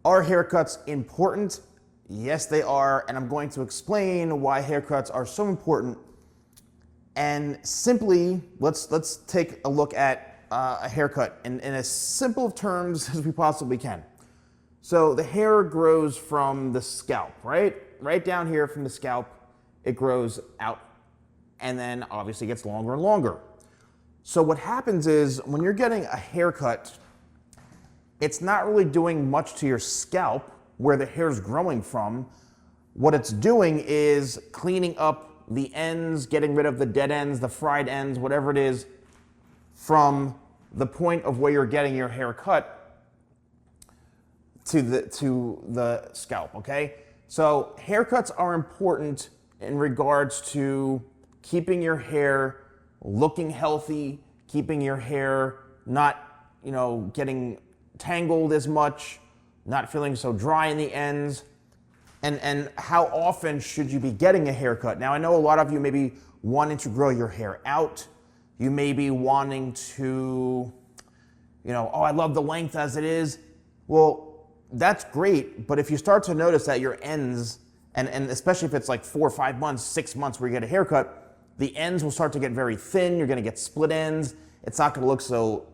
Are haircuts important? Yes, they are, and I'm going to explain why haircuts are so important. And simply, let's take a look at a haircut in as simple terms as we possibly can. So the hair grows from the scalp, right? Right down here from the scalp, it grows out, and then obviously gets longer and longer. So what happens is when you're getting a haircut, it's not really doing much to your scalp where the hair is growing from. What it's doing is cleaning up the ends, getting rid of the dead ends, the fried ends, whatever it is, from the point of where you're getting your hair cut to the scalp, okay? So haircuts are important in regards to keeping your hair looking healthy, keeping your hair not, getting tangled as much, not feeling so dry in the ends. And how often should you be getting a haircut? Now, I know a lot of you may be wanting to grow your hair out. You may be wanting to, oh, I love the length as it is. Well, that's great, but if you start to notice that your ends, and especially if it's like 4 or 5 months, 6 months where you get a haircut, the ends will start to get very thin. You're gonna get split ends. It's not gonna look so,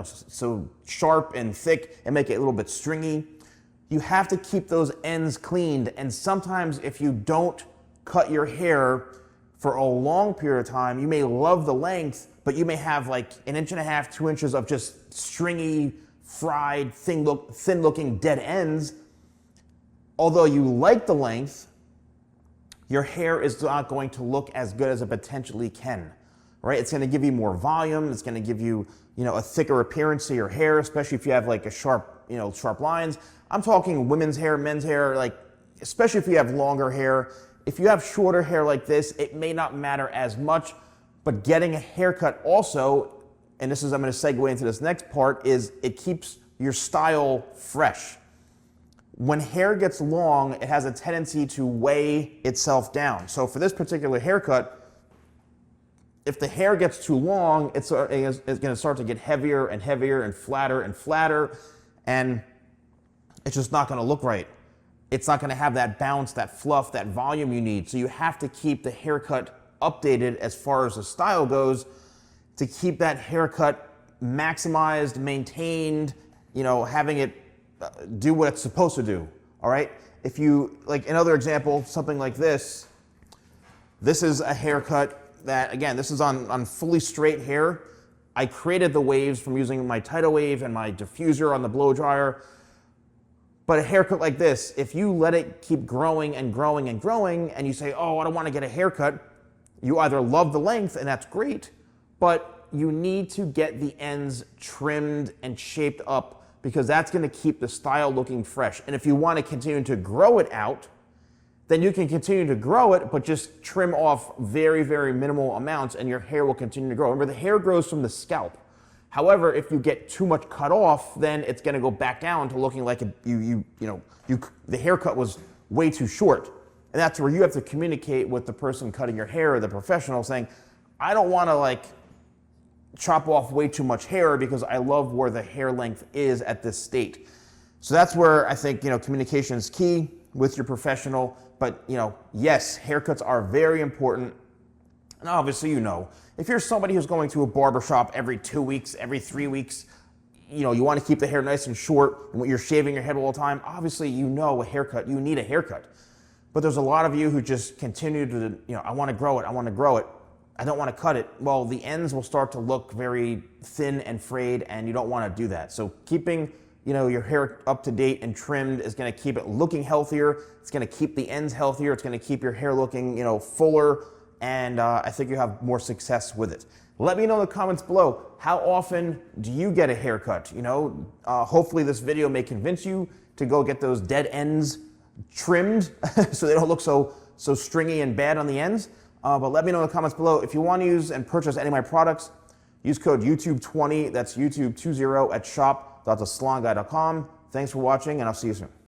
so sharp and thick and make it a little bit stringy. You have to keep those ends cleaned, and sometimes if you don't cut your hair for a long period of time, you may love the length, but you may have like 1.5 inches, 2 inches of just stringy, fried, thin-looking dead ends. Although you like the length, your hair is not going to look as good as it potentially can, right? It's gonna give you more volume. It's gonna give you, a thicker appearance to your hair, especially if you have like a sharp, sharp lines. I'm talking women's hair, men's hair, like, especially if you have longer hair. If you have shorter hair like this, it may not matter as much, but getting a haircut also, and I'm gonna segue into this next part, is it keeps your style fresh. When hair gets long, it has a tendency to weigh itself down. So for this particular haircut, if the hair gets too long, it's gonna start to get heavier and heavier and flatter, and it's just not gonna look right. It's not gonna have that bounce, that fluff, that volume you need. So you have to keep the haircut updated as far as the style goes to keep that haircut maximized, maintained, having it do what it's supposed to do, all right? If you, like another example, something like this. This is a haircut that, again, this is on fully straight hair. I created the waves from using my tidal wave and my diffuser on the blow dryer. But a haircut like this, if you let it keep growing and growing and growing, and you say, oh, I don't want to get a haircut, you either love the length, and that's great, but you need to get the ends trimmed and shaped up, because that's going to keep the style looking fresh. And if you want to continue to grow it out, then you can continue to grow it, but just trim off very, very minimal amounts, and your hair will continue to grow. Remember, the hair grows from the scalp. However, if you get too much cut off, then it's going to go back down to looking like the haircut was way too short. And that's where you have to communicate with the person cutting your hair, or the professional, saying, I don't want to chop off way too much hair because I love where the hair length is at this state. So that's where I think, communication is key with your professional. But, yes, haircuts are very important. And obviously, if you're somebody who's going to a barbershop every 2 weeks, every 3 weeks, you want to keep the hair nice and short, and you're shaving your head all the time, obviously, you need a haircut. But there's a lot of you who just continue to, I want to grow it, I don't want to cut it. Well, the ends will start to look very thin and frayed, and you don't want to do that. So keeping, your hair up to date and trimmed is going to keep it looking healthier. It's going to keep the ends healthier. It's going to keep your hair looking, fuller, and I think you have more success with it. Let me know in the comments below, how often do you get a haircut? Hopefully this video may convince you to go get those dead ends trimmed so they don't look so stringy and bad on the ends. But let me know in the comments below. If you want to use and purchase any of my products, use code YouTube20, that's YouTube20 at shop.thesalonguy.com. Thanks for watching, and I'll see you soon.